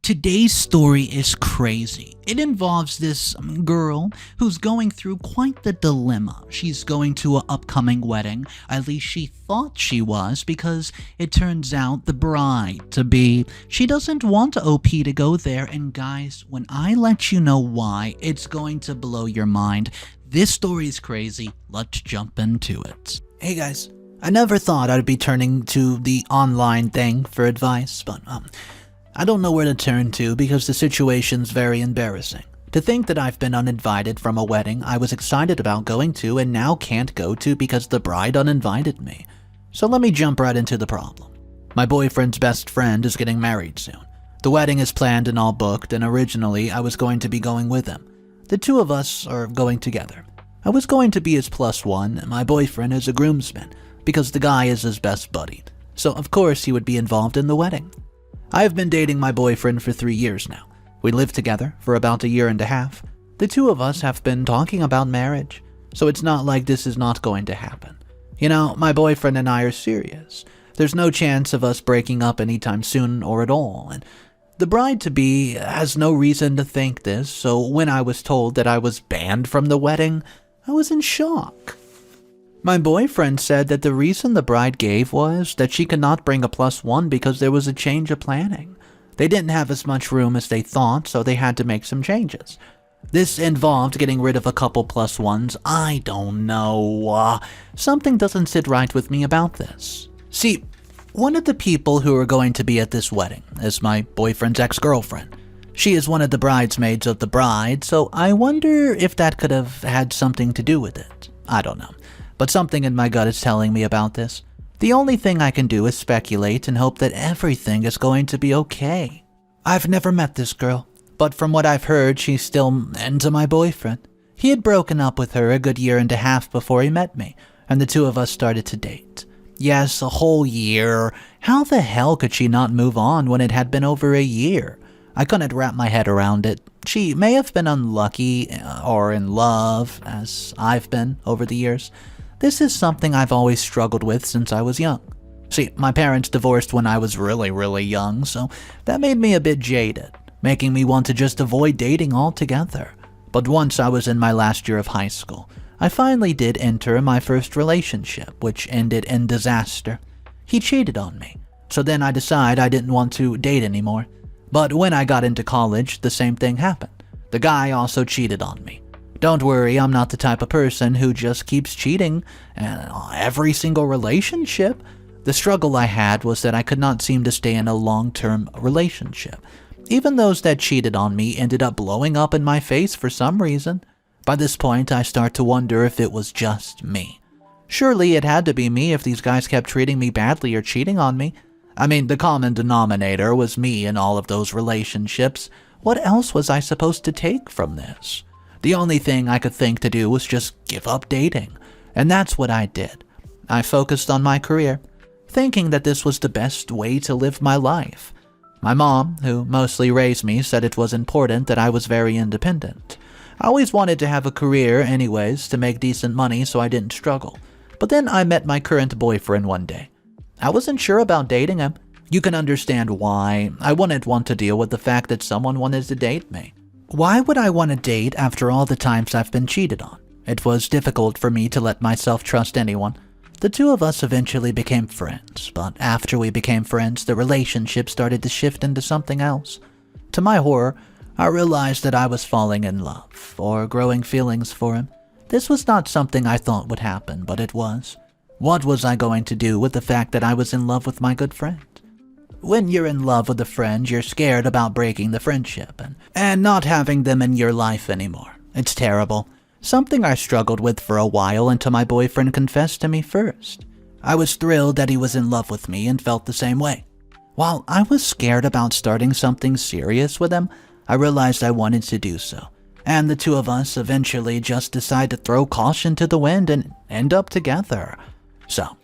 Today's story is crazy. It involves this girl who's going through quite the dilemma. She's going to an upcoming wedding, at least she thought she was, because it turns out the bride-to-be, she doesn't want OP to go there, and guys, when I let you know why, it's going to blow your mind. This story is crazy. Let's jump into it. Hey guys, I never thought I'd be turning to the online thing for advice, but I don't know where to turn to because the situation's very embarrassing. To think that I've been uninvited from a wedding I was excited about going to and now can't go to because the bride uninvited me. So let me jump right into the problem. My boyfriend's best friend is getting married soon. The wedding is planned and all booked, and originally I was going to be going with him. The two of us are going together. I was going to be his plus one, and my boyfriend is a groomsman because the guy is his best buddy. So of course he would be involved in the wedding. I have been dating my boyfriend for 3 years now. We lived together for about a year and a half. The two of us have been talking about marriage, so it's not like this is not going to happen. You know, my boyfriend and I are serious. There's no chance of us breaking up anytime soon or at all, and the bride-to-be has no reason to think this, so when I was told that I was banned from the wedding, I was in shock. My boyfriend said that the reason the bride gave was that she could not bring a plus one because there was a change of planning. They didn't have as much room as they thought, so they had to make some changes. This involved getting rid of a couple plus ones. I don't know. Something doesn't sit right with me about this. See, one of the people who are going to be at this wedding is my boyfriend's ex-girlfriend. She is one of the bridesmaids of the bride, so I wonder if that could have had something to do with it. I don't know. But something in my gut is telling me about this. The only thing I can do is speculate and hope that everything is going to be okay. I've never met this girl, but from what I've heard, she's still into my boyfriend. He had broken up with her a good year and a half before he met me, and the two of us started to date. Yes, a whole year. How the hell could she not move on when it had been over a year? I couldn't wrap my head around it. She may have been unlucky or in love, as I've been over the years. This is something I've always struggled with since I was young. See, my parents divorced when I was really young, so that made me a bit jaded, making me want to just avoid dating altogether. But once I was in my last year of high school, I finally did enter my first relationship, which ended in disaster. He cheated on me, so then I decided I didn't want to date anymore. But when I got into college, the same thing happened. The guy also cheated on me. Don't worry, I'm not the type of person who just keeps cheating every single relationship. The struggle I had was that I could not seem to stay in a long-term relationship. Even those that cheated on me ended up blowing up in my face for some reason. By this point, I start to wonder if it was just me. Surely it had to be me if these guys kept treating me badly or cheating on me. I mean, the common denominator was me in all of those relationships. What else was I supposed to take from this? The only thing I could think to do was just give up dating, and that's what I did. I focused on my career, thinking that this was the best way to live my life. My mom, who mostly raised me, said it was important that I was very independent. I always wanted to have a career anyways to make decent money so I didn't struggle. But then I met my current boyfriend one day. I wasn't sure about dating him. You can understand why. I wouldn't want to deal with the fact that someone wanted to date me. Why would I want to date after all the times I've been cheated on? It was difficult for me to let myself trust anyone. The two of us eventually became friends, but after we became friends, the relationship started to shift into something else. To my horror, I realized that I was falling in love, or growing feelings for him. This was not something I thought would happen, but it was. What was I going to do with the fact that I was in love with my good friend? When you're in love with a friend, you're scared about breaking the friendship and not having them in your life anymore. It's terrible. Something I struggled with for a while until my boyfriend confessed to me first. I was thrilled that he was in love with me and felt the same way. While I was scared about starting something serious with him, I realized I wanted to do so. And the two of us eventually just decided to throw caution to the wind and end up together. So,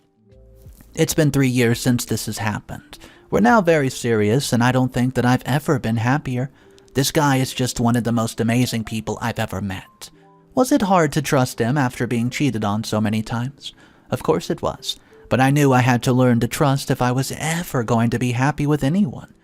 it's been 3 years since this has happened. We're now very serious, and I don't think that I've ever been happier. This guy is just one of the most amazing people I've ever met. Was it hard to trust him after being cheated on so many times? Of course it was, but I knew I had to learn to trust if I was ever going to be happy with anyone.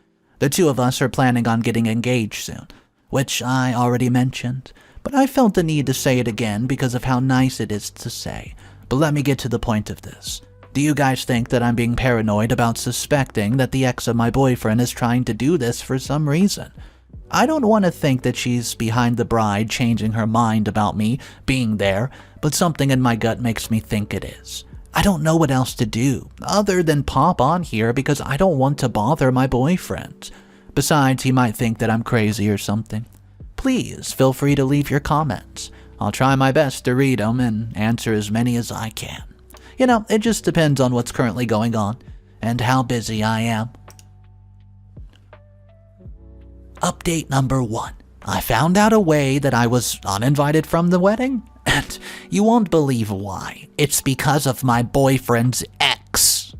The two of us are planning on getting engaged soon, which I already mentioned, but I felt the need to say it again because of how nice it is to say. But let me get to the point of this. Do you guys think that I'm being paranoid about suspecting that the ex of my boyfriend is trying to do this for some reason? I don't want to think that she's behind the bride changing her mind about me being there, but something in my gut makes me think it is. I don't know what else to do, other than pop on here because I don't want to bother my boyfriend. Besides, he might think that I'm crazy or something. Please feel free to leave your comments. I'll try my best to read them and answer as many as I can. You know, it just depends on what's currently going on and how busy I am. Update number 1. I found out a way that I was uninvited from the wedding, and you won't believe why. It's because of my boyfriend's ex.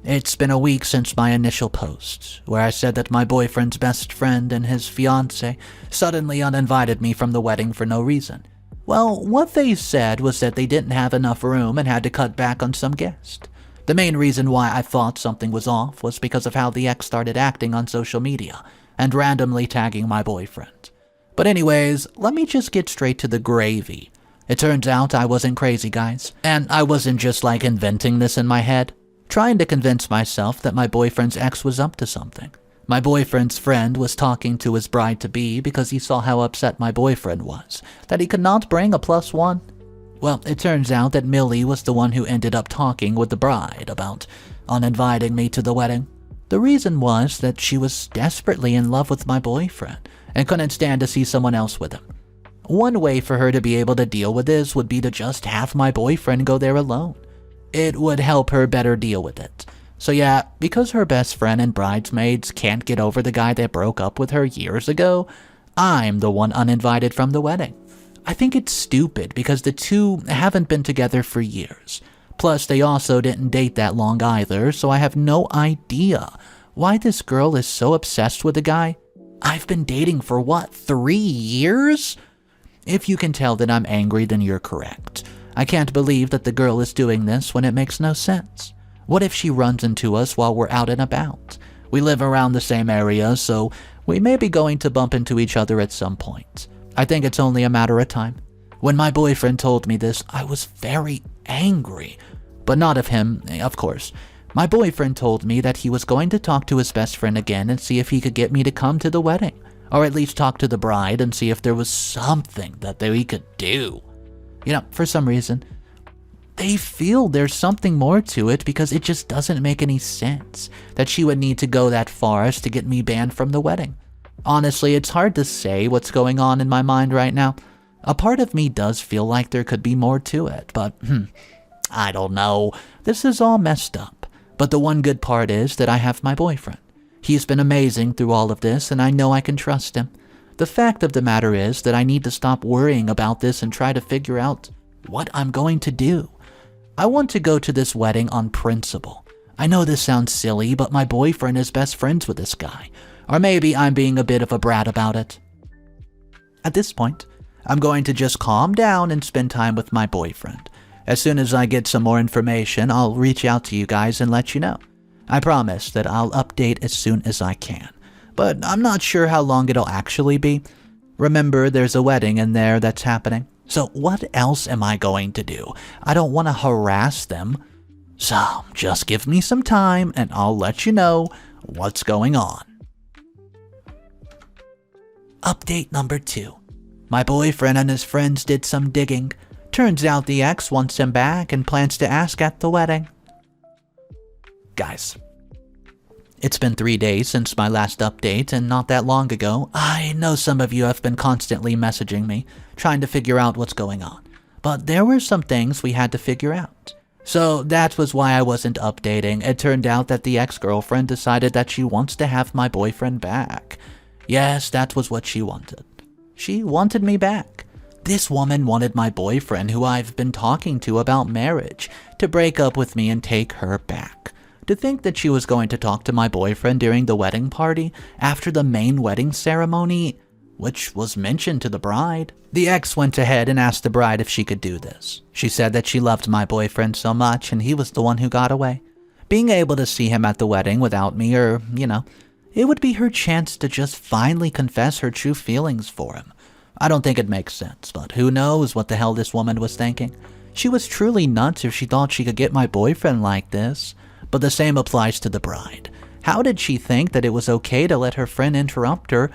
It's been a week since my initial post, where I said that my boyfriend's best friend and his fiancée suddenly uninvited me from the wedding for no reason. Well, what they said was that they didn't have enough room and had to cut back on some guests. The main reason why I thought something was off was because of how the ex started acting on social media and randomly tagging my boyfriend. But anyways, let me just get straight to the gravy. It turns out I wasn't crazy, guys, and I wasn't just like inventing this in my head, trying to convince myself that my boyfriend's ex was up to something. My boyfriend's friend was talking to his bride-to-be because he saw how upset my boyfriend was, that he could not bring a +1. Well, it turns out that Millie was the one who ended up talking with the bride about uninviting me to the wedding. The reason was that she was desperately in love with my boyfriend and couldn't stand to see someone else with him. One way for her to be able to deal with this would be to just have my boyfriend go there alone. It would help her better deal with it. So yeah, because her best friend and bridesmaids can't get over the guy that broke up with her years ago, I'm the one uninvited from the wedding. I think it's stupid because the two haven't been together for years. Plus, they also didn't date that long either, so I have no idea why this girl is so obsessed with the guy I've been dating for 3 years? If you can tell that I'm angry, then you're correct. I can't believe that the girl is doing this when it makes no sense. What if she runs into us while we're out and about? We live around the same area, so we may be going to bump into each other at some point. I think it's only a matter of time. When my boyfriend told me this, I was very angry. But not of him, of course. My boyfriend told me that he was going to talk to his best friend again and see if he could get me to come to the wedding. Or at least talk to the bride and see if there was something that we could do. You know, for some reason, they feel there's something more to it because it just doesn't make any sense that she would need to go that far as to get me banned from the wedding. Honestly, it's hard to say what's going on in my mind right now. A part of me does feel like there could be more to it, but I don't know. This is all messed up. But the one good part is that I have my boyfriend. He's been amazing through all of this, and I know I can trust him. The fact of the matter is that I need to stop worrying about this and try to figure out what I'm going to do. I want to go to this wedding on principle. I know this sounds silly, but my boyfriend is best friends with this guy. Or maybe I'm being a bit of a brat about it. At this point, I'm going to just calm down and spend time with my boyfriend. As soon as I get some more information, I'll reach out to you guys and let you know. I promise that I'll update as soon as I can. But I'm not sure how long it'll actually be. Remember, there's a wedding in there that's happening. So what else am I going to do? I don't want to harass them. So just give me some time and I'll let you know what's going on. Update number 2. My boyfriend and his friends did some digging. Turns out the ex wants him back and plans to ask at the wedding. Guys, it's been 3 days since my last update, and not that long ago, I know some of you have been constantly messaging me, trying to figure out what's going on. But there were some things we had to figure out. So that was why I wasn't updating. It turned out that the ex-girlfriend decided that she wants to have my boyfriend back. Yes, that was what she wanted. She wanted me back. This woman wanted my boyfriend, who I've been talking to about marriage, to break up with me and take her back. To think that she was going to talk to my boyfriend during the wedding party after the main wedding ceremony, which was mentioned to the bride. The ex went ahead and asked the bride if she could do this. She said that she loved my boyfriend so much and he was the one who got away. Being able to see him at the wedding without me, or, it would be her chance to just finally confess her true feelings for him. I don't think it makes sense, but who knows what the hell this woman was thinking. She was truly nuts if she thought she could get my boyfriend like this. But the same applies to the bride. How did she think that it was okay to let her friend interrupt her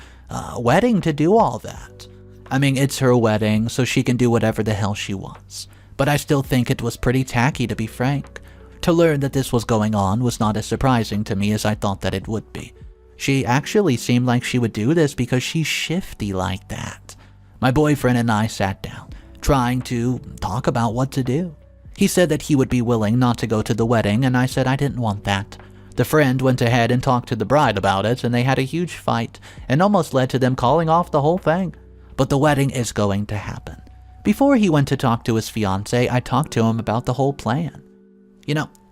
wedding to do all that? I mean, it's her wedding, so she can do whatever the hell she wants. But I still think it was pretty tacky, to be frank. To learn that this was going on was not as surprising to me as I thought that it would be. She actually seemed like she would do this because she's shifty like that. My boyfriend and I sat down, trying to talk about what to do. He said that he would be willing not to go to the wedding, and I said I didn't want that. The friend went ahead and talked to the bride about it, and they had a huge fight, and almost led to them calling off the whole thing. But the wedding is going to happen. Before he went to talk to his fiancée, I talked to him about the whole plan.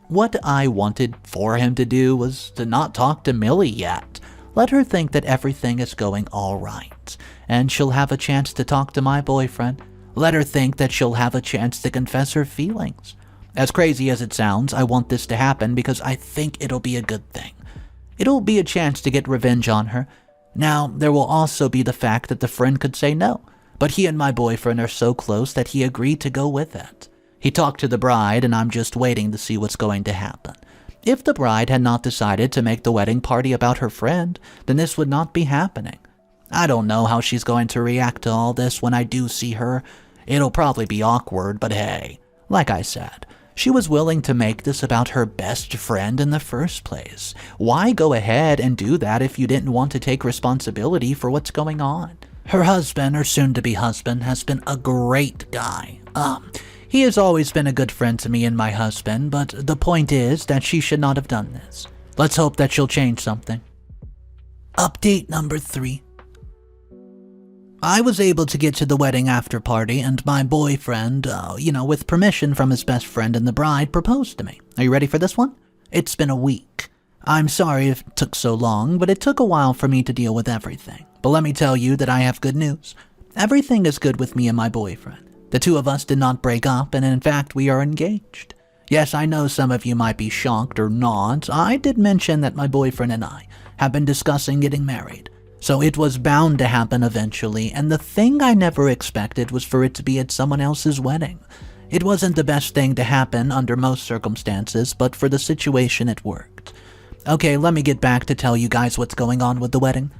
What I wanted for him to do was to not talk to Millie yet. Let her think that everything is going all right, and she'll have a chance to talk to my boyfriend. Let her think that she'll have a chance to confess her feelings. As crazy as it sounds, I want this to happen because I think it'll be a good thing. It'll be a chance to get revenge on her. Now, there will also be the fact that the friend could say no, but he and my boyfriend are so close that he agreed to go with it. He talked to the bride, and I'm just waiting to see what's going to happen. If the bride had not decided to make the wedding party about her friend, then this would not be happening. I don't know how she's going to react to all this when I do see her. It'll probably be awkward, but hey, like I said, she was willing to make this about her best friend in the first place. Why go ahead and do that if you didn't want to take responsibility for what's going on? Her husband, or soon-to-be husband, has been a great guy. He has always been a good friend to me and my husband, but the point is that she should not have done this. Let's hope that she'll change something. Update number 3. I was able to get to the wedding after party, and my boyfriend, with permission from his best friend and the bride, proposed to me. Are you ready for this one? It's been a week. I'm sorry if it took so long, but it took a while for me to deal with everything. But let me tell you that I have good news. Everything is good with me and my boyfriend. The two of us did not break up, and in fact, we are engaged. Yes, I know some of you might be shocked or not. I did mention that my boyfriend and I have been discussing getting married. So it was bound to happen eventually, and the thing I never expected was for it to be at someone else's wedding. It wasn't the best thing to happen under most circumstances, but for the situation it worked. Okay, let me get back to tell you guys what's going on with the wedding.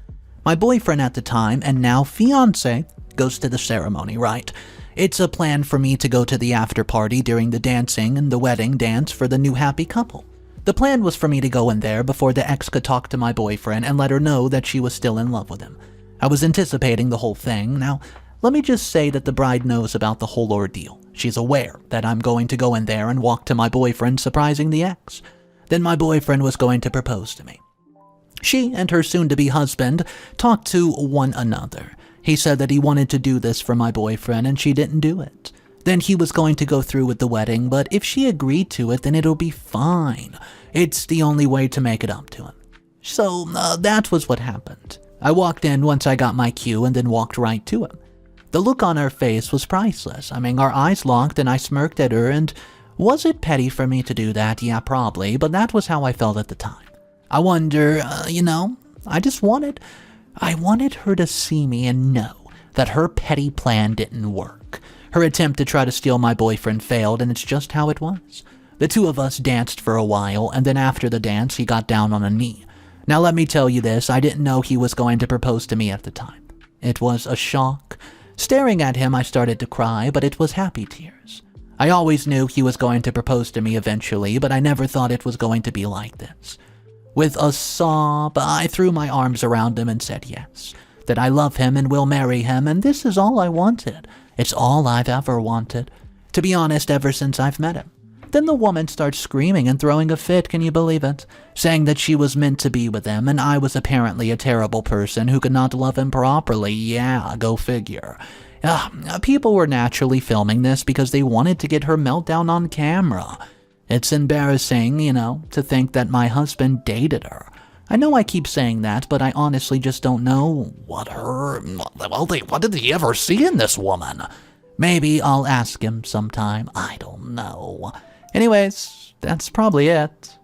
My boyfriend at the time, and now fiancé, goes to the ceremony, right? It's a plan for me to go to the after party during the dancing and the wedding dance for the new happy couple. The plan was for me to go in there before the ex could talk to my boyfriend and let her know that she was still in love with him. I was anticipating the whole thing. Now, let me just say that the bride knows about the whole ordeal. She's aware that I'm going to go in there and walk to my boyfriend surprising the ex. Then my boyfriend was going to propose to me. She and her soon-to-be husband talked to one another. He said that he wanted to do this for my boyfriend and she didn't do it. Then he was going to go through with the wedding, but if she agreed to it, then it'll be fine. It's the only way to make it up to him. So that was what happened. I walked in once I got my cue and then walked right to him. The look on her face was priceless. I mean, our eyes locked and I smirked at her, and was it petty for me to do that? Yeah, probably, but that was how I felt at the time. I wonder, I wanted her to see me and know that her petty plan didn't work. Her attempt to try to steal my boyfriend failed, and it's just how it was. The two of us danced for a while, and then after the dance, he got down on a knee. Now let me tell you this, I didn't know he was going to propose to me at the time. It was a shock. Staring at him, I started to cry, but it was happy tears. I always knew he was going to propose to me eventually, but I never thought it was going to be like this. With a sob, I threw my arms around him and said yes, that I love him and will marry him, and this is all I wanted. It's all I've ever wanted. To be honest, ever since I've met him. Then the woman starts screaming and throwing a fit, can you believe it? Saying that she was meant to be with him, and I was apparently a terrible person who could not love him properly. Yeah, go figure. People were naturally filming this because they wanted to get her meltdown on camera. It's embarrassing, to think that my husband dated her. I know I keep saying that, but I honestly just don't know what did he ever see in this woman? Maybe I'll ask him sometime. I don't know. Anyways, that's probably it.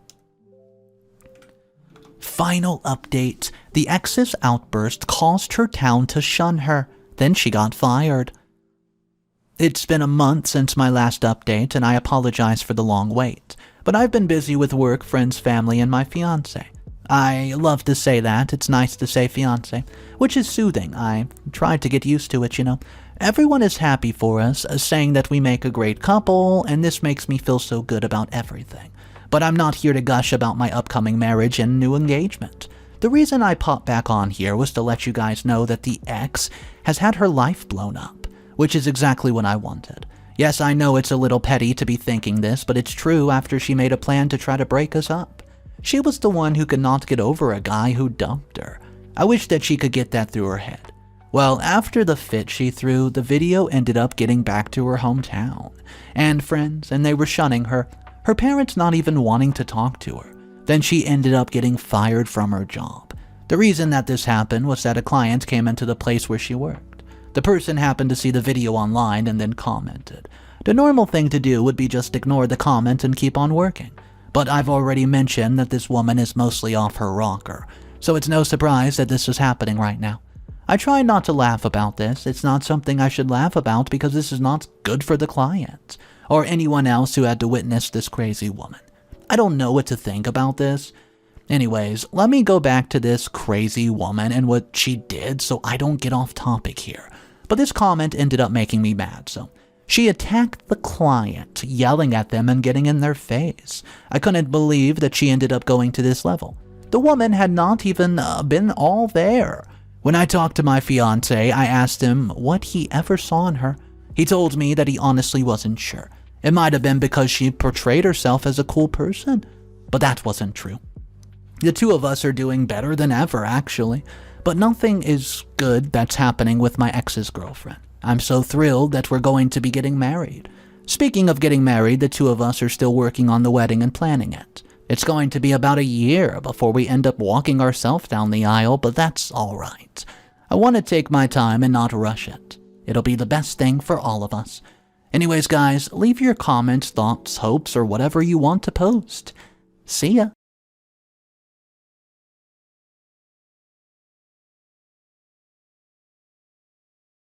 Final update. The ex's outburst caused her town to shun her. Then she got fired. It's been a month since my last update, and I apologize for the long wait. But I've been busy with work, friends, family, and my fiancé. I love to say that. It's nice to say fiancé, which is soothing. I tried to get used to it, you know. Everyone is happy for us, saying that we make a great couple, and this makes me feel so good about everything. But I'm not here to gush about my upcoming marriage and new engagement. The reason I popped back on here was to let you guys know that the ex has had her life blown up, which is exactly what I wanted. Yes, I know it's a little petty to be thinking this, but it's true after she made a plan to try to break us up. She was the one who could not get over a guy who dumped her. I wish that she could get that through her head. Well, after the fit she threw, the video ended up getting back to her hometown. And friends, and they were shunning her. Her parents not even wanting to talk to her. Then she ended up getting fired from her job. The reason that this happened was that a client came into the place where she worked. The person happened to see the video online and then commented. The normal thing to do would be just ignore the comment and keep on working. But I've already mentioned that this woman is mostly off her rocker, so it's no surprise that this is happening right now. I try not to laugh about this. It's not something I should laugh about because this is not good for the client or anyone else who had to witness this crazy woman. I don't know what to think about this. Anyways, let me go back to this crazy woman and what she did so I don't get off topic here. But this comment ended up making me mad, so she attacked the client, yelling at them and getting in their face. I couldn't believe that she ended up going to this level. The woman had not even been all there. When I talked to my fiancé, I asked him what he ever saw in her. He told me that he honestly wasn't sure. It might have been because she portrayed herself as a cool person, but that wasn't true. The two of us are doing better than ever, actually, but nothing is good that's happening with my ex's girlfriend. I'm so thrilled that we're going to be getting married. Speaking of getting married, the two of us are still working on the wedding and planning it. It's going to be about a year before we end up walking ourselves down the aisle, but that's all right. I want to take my time and not rush it. It'll be the best thing for all of us. Anyways, guys, leave your comments, thoughts, hopes, or whatever you want to post. See ya.